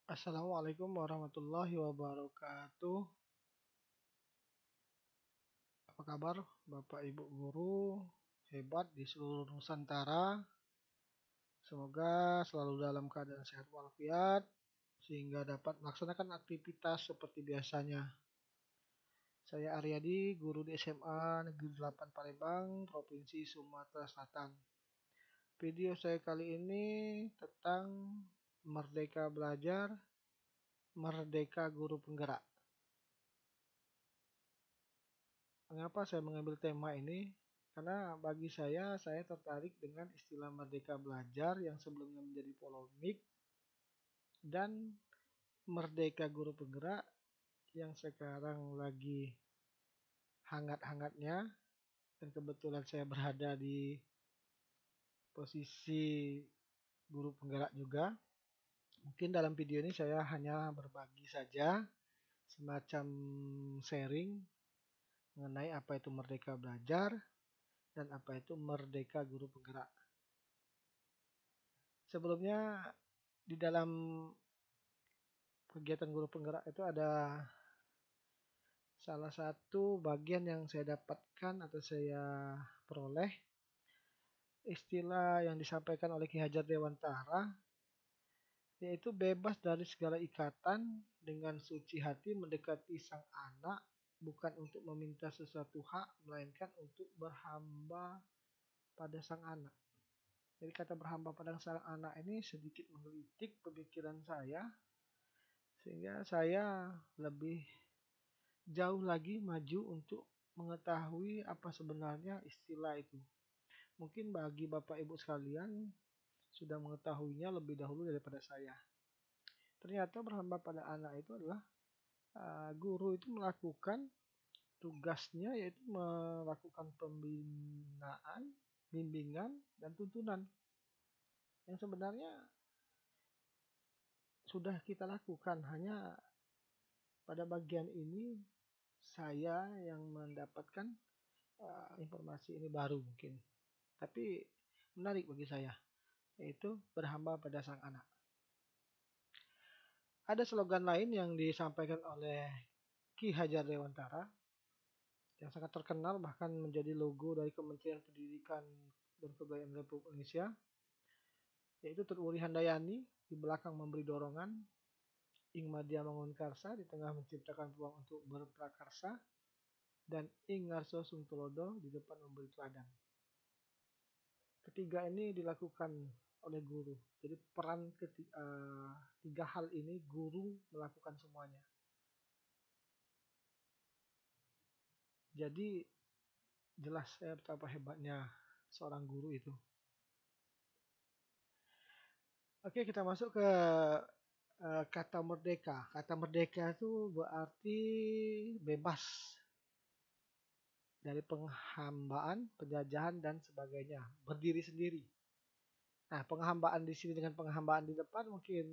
Assalamualaikum warahmatullahi wabarakatuh. Apa kabar Bapak Ibu guru hebat di seluruh Nusantara? Semoga selalu dalam keadaan sehat walafiat sehingga dapat melaksanakan aktivitas seperti biasanya. Saya Aryadi, guru di SMA Negeri 8 Palembang, Provinsi Sumatera Selatan. Video saya kali ini tentang Merdeka Belajar, Merdeka Guru Penggerak. Mengapa saya mengambil tema ini? Karena bagi saya tertarik dengan istilah Merdeka Belajar yang sebelumnya menjadi polemik dan Merdeka Guru Penggerak yang sekarang lagi hangat-hangatnya dan kebetulan saya berada di posisi guru penggerak juga. Mungkin dalam video ini saya hanya berbagi saja semacam sharing mengenai apa itu Merdeka Belajar dan apa itu Merdeka Guru Penggerak. Sebelumnya di dalam kegiatan guru penggerak itu ada salah satu bagian yang saya dapatkan atau saya peroleh istilah yang disampaikan oleh Ki Hajar Dewantara, yaitu bebas dari segala ikatan dengan suci hati mendekati sang anak, bukan untuk meminta sesuatu hak melainkan untuk berhamba pada sang anak. Jadi kata berhamba pada sang anak ini sedikit menggelitik pemikiran saya, sehingga saya lebih jauh lagi maju untuk mengetahui apa sebenarnya istilah itu. Mungkin bagi Bapak Ibu sekalian sudah mengetahuinya lebih dahulu daripada saya. Ternyata berhamba pada anak itu adalah guru itu melakukan tugasnya, yaitu melakukan pembinaan, bimbingan, dan tuntunan yang sebenarnya sudah kita lakukan. Hanya pada bagian ini saya yang mendapatkan informasi ini baru mungkin. Tapi menarik bagi saya, yaitu berhamba pada sang anak. Ada slogan lain yang disampaikan oleh Ki Hajar Dewantara yang sangat terkenal, bahkan menjadi logo dari Kementerian Pendidikan dan Kebudayaan Republik Indonesia, yaitu Tut Wuri Handayani di belakang memberi dorongan, Ing Madya Mangunkarsa di tengah menciptakan peluang untuk berprakarsa, dan Ing Ngarso Sungtulodo di depan memberi teladan. Ketiga ini dilakukan oleh guru. Jadi peran tiga hal ini guru melakukan semuanya. Jadi jelas betapa hebatnya seorang guru itu. Oke, kita masuk ke kata merdeka. Kata merdeka itu berarti bebas dari penghambaan, penjajahan, dan sebagainya. Berdiri sendiri. Nah, penghambaan di sini dengan penghambaan di depan mungkin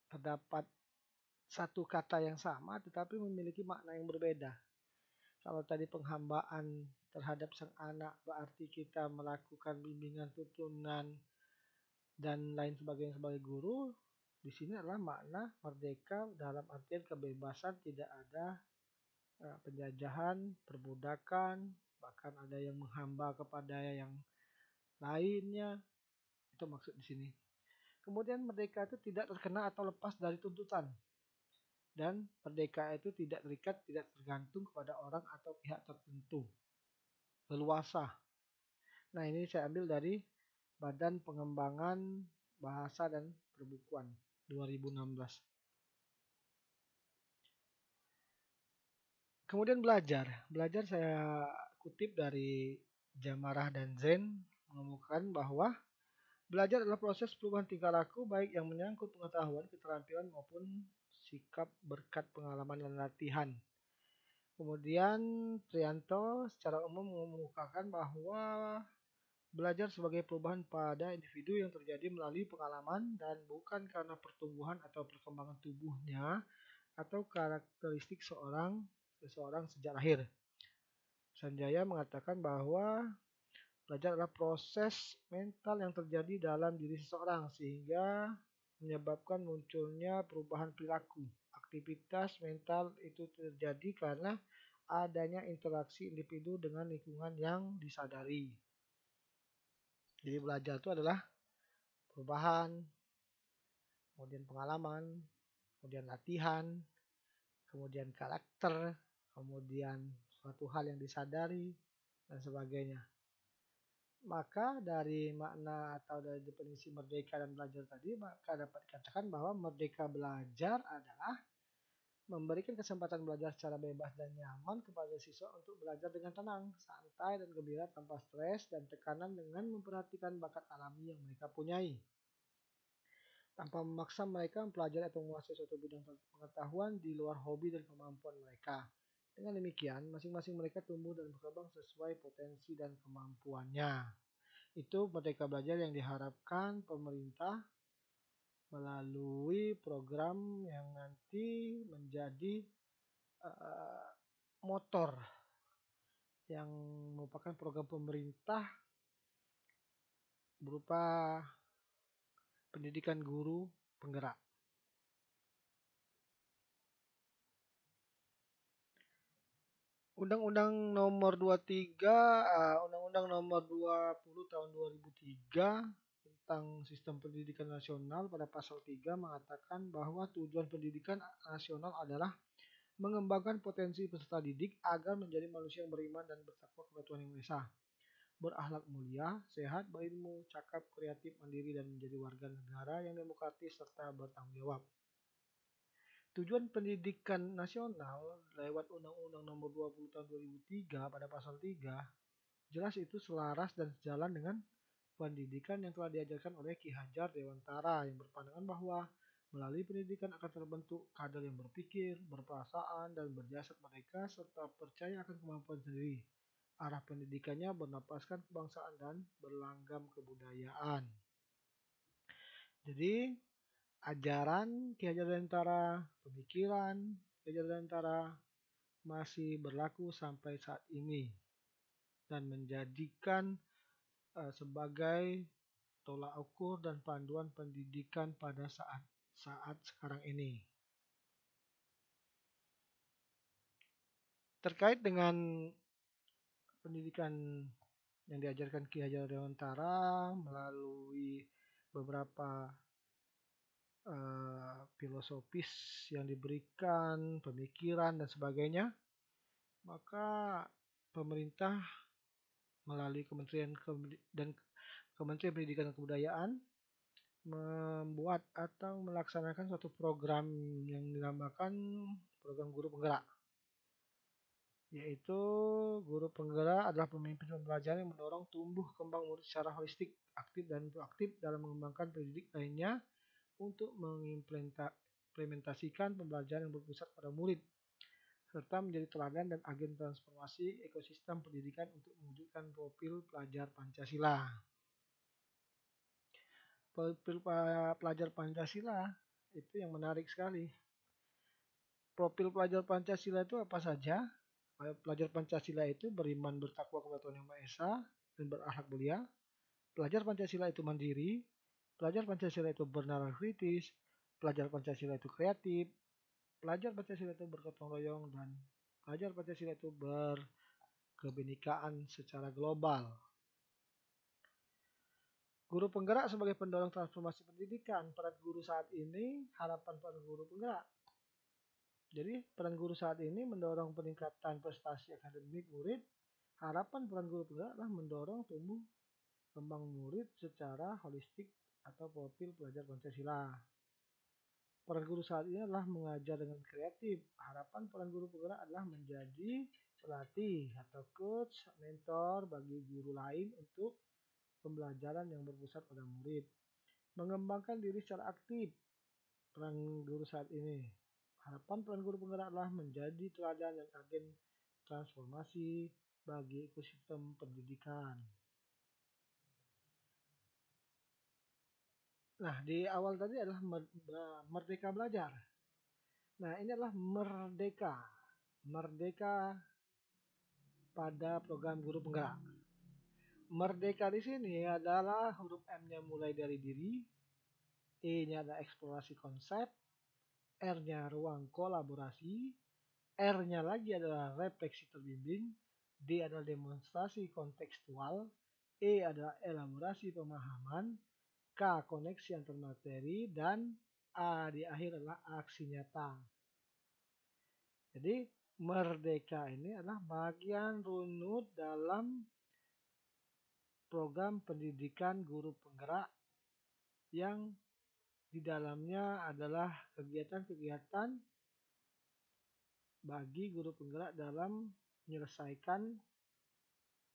terdapat satu kata yang sama tetapi memiliki makna yang berbeda. Kalau tadi penghambaan terhadap sang anak berarti kita melakukan bimbingan, tuntunan, dan lain sebagainya sebagai guru, di sini adalah makna merdeka dalam artian kebebasan, tidak ada penjajahan, perbudakan, bahkan ada yang menghamba kepada yang lainnya. Itu maksud di sini. Kemudian merdeka itu tidak terkena atau lepas dari tuntutan. Dan merdeka itu tidak terikat, tidak tergantung kepada orang atau pihak tertentu. Leluasa. Nah, ini saya ambil dari Badan Pengembangan Bahasa dan Perbukuan 2016. Kemudian belajar. Belajar saya kutip dari Jamarah dan Zen mengemukakan bahwa belajar adalah proses perubahan tingkah laku baik yang menyangkut pengetahuan, keterampilan maupun sikap berkat pengalaman dan latihan. Kemudian Trianto secara umum mengemukakan bahwa belajar sebagai perubahan pada individu yang terjadi melalui pengalaman dan bukan karena pertumbuhan atau perkembangan tubuhnya atau karakteristik seseorang sejak lahir. Sanjaya mengatakan bahwa belajar adalah proses mental yang terjadi dalam diri seseorang sehingga menyebabkan munculnya perubahan perilaku. Aktivitas mental itu terjadi karena adanya interaksi individu dengan lingkungan yang disadari. Jadi belajar itu adalah perubahan, kemudian pengalaman, kemudian latihan, kemudian karakter, kemudian suatu hal yang disadari, dan sebagainya. Maka dari makna atau dari definisi merdeka dan belajar tadi, maka dapat dikatakan bahwa merdeka belajar adalah memberikan kesempatan belajar secara bebas dan nyaman kepada siswa untuk belajar dengan tenang, santai, dan gembira tanpa stres dan tekanan dengan memperhatikan bakat alami yang mereka punyai. Tanpa memaksa mereka mempelajari atau menguasai suatu bidang pengetahuan di luar hobi dan kemampuan mereka. Dengan demikian, masing-masing mereka tumbuh dan berkembang sesuai potensi dan kemampuannya. Itu merdeka belajar yang diharapkan pemerintah melalui program yang nanti menjadi motor yang merupakan program pemerintah berupa pendidikan guru penggerak. Undang-Undang Nomor 23, Undang-Undang Nomor 20 Tahun 2003 tentang Sistem Pendidikan Nasional pada pasal 3 mengatakan bahwa tujuan pendidikan nasional adalah mengembangkan potensi peserta didik agar menjadi manusia yang beriman dan bertakwa kepada Tuhan Yang Maha Esa, berakhlak mulia, sehat, berilmu, cakap, kreatif, mandiri, dan menjadi warga negara yang demokratis serta bertanggung jawab. Tujuan pendidikan nasional lewat Undang-Undang Nomor 20 Tahun 2003 pada pasal 3 jelas itu selaras dan sejalan dengan pendidikan yang telah diajarkan oleh Ki Hajar Dewantara yang berpandangan bahwa melalui pendidikan akan terbentuk kader yang berpikir, berperasaan, dan berjasa mereka serta percaya akan kemampuan sendiri. Arah pendidikannya bernapaskan kebangsaan dan berlanggam kebudayaan. Jadi ajaran Ki Hajar Dewantara, pemikiran Ki Hajar Dewantara masih berlaku sampai saat ini dan menjadikan sebagai tolak ukur dan panduan pendidikan pada saat sekarang ini. Terkait dengan pendidikan yang diajarkan Ki Hajar Dewantara melalui beberapa filosofis yang diberikan, pemikiran dan sebagainya, maka pemerintah melalui Kementerian Pendidikan dan Kebudayaan membuat atau melaksanakan suatu program yang dinamakan program guru penggerak, yaitu guru penggerak adalah pemimpin pembelajaran yang mendorong tumbuh kembang murid secara holistik, aktif dan proaktif dalam mengembangkan pendidik lainnya untuk mengimplementasikan pembelajaran yang berpusat pada murid, serta menjadi teladan dan agen transformasi ekosistem pendidikan untuk mewujudkan profil pelajar Pancasila. Profil pelajar Pancasila itu yang menarik sekali. Profil pelajar Pancasila itu apa saja? Pelajar Pancasila itu beriman bertakwa kepada Tuhan Yang Maha Esa dan berakhlak mulia. Pelajar Pancasila itu mandiri. Pelajar Pancasila itu bernalar kritis. Pelajar Pancasila itu kreatif. Pelajar Pancasila itu bergotong royong dan pelajar Pancasila itu berkebinekaan secara global. Guru penggerak sebagai pendorong transformasi pendidikan. Peran guru saat ini, harapan peran guru penggerak. Jadi peran guru saat ini mendorong peningkatan prestasi akademik murid. Harapan peran guru penggerak adalah mendorong tumbuh kembang murid secara holistik atau profil pelajar Pancasila. Peran guru saat ini adalah mengajar dengan kreatif. Harapan peran guru penggerak adalah menjadi pelatih atau coach, mentor bagi guru lain untuk pembelajaran yang berpusat pada murid. Mengembangkan diri secara aktif. Peran guru saat ini. Harapan peran guru penggerak adalah menjadi teladan dan agen transformasi bagi ekosistem pendidikan. Nah, di awal tadi adalah merdeka belajar. Nah, ini adalah merdeka. Merdeka pada program guru penggerak. Merdeka di sini adalah huruf M-nya mulai dari diri, E-nya ada eksplorasi konsep, R-nya ruang kolaborasi, R-nya lagi adalah refleksi terbimbing, D adalah demonstrasi kontekstual, E adalah elaborasi pemahaman, K koneksi antar materi, dan A di akhir adalah aksi nyata. Jadi Merdeka ini adalah bagian runut dalam program pendidikan guru penggerak yang di dalamnya adalah kegiatan-kegiatan bagi guru penggerak dalam menyelesaikan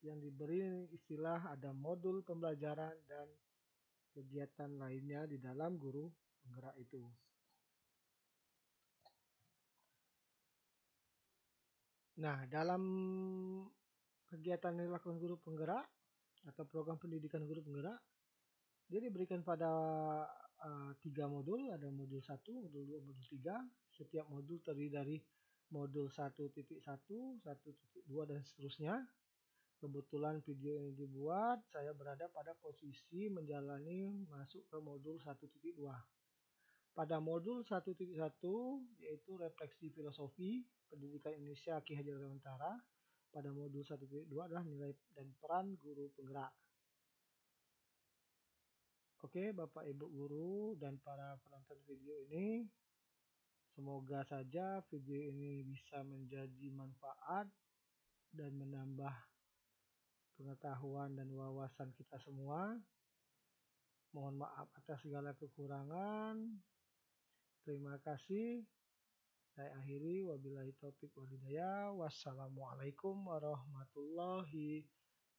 yang diberi istilah ada modul pembelajaran dan kegiatan lainnya di dalam guru penggerak itu. Nah, dalam kegiatan yang dilakukan guru penggerak atau program pendidikan guru penggerak, dia diberikan pada 3 modul, ada modul 1, modul 2, modul 3. Setiap modul terdiri dari modul 1.1, 1.2, dan seterusnya. Kebetulan video ini dibuat, saya berada pada posisi menjalani masuk ke modul 1.2. Pada modul 1.1 yaitu refleksi filosofi pendidikan Indonesia Ki Hajar Dewantara. Pada modul 1.2 adalah nilai dan peran guru penggerak. Oke, Bapak Ibu guru dan para penonton video ini, semoga saja video ini bisa menjadi manfaat dan menambah pengetahuan dan wawasan kita semua. Mohon maaf atas segala kekurangan. Terima kasih. Saya akhiri, wabillahi taufik walhidayah. Wassalamualaikum warahmatullahi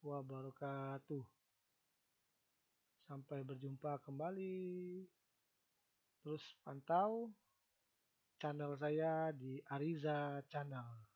wabarakatuh. Sampai berjumpa kembali. Terus pantau channel saya di Ariza Channel.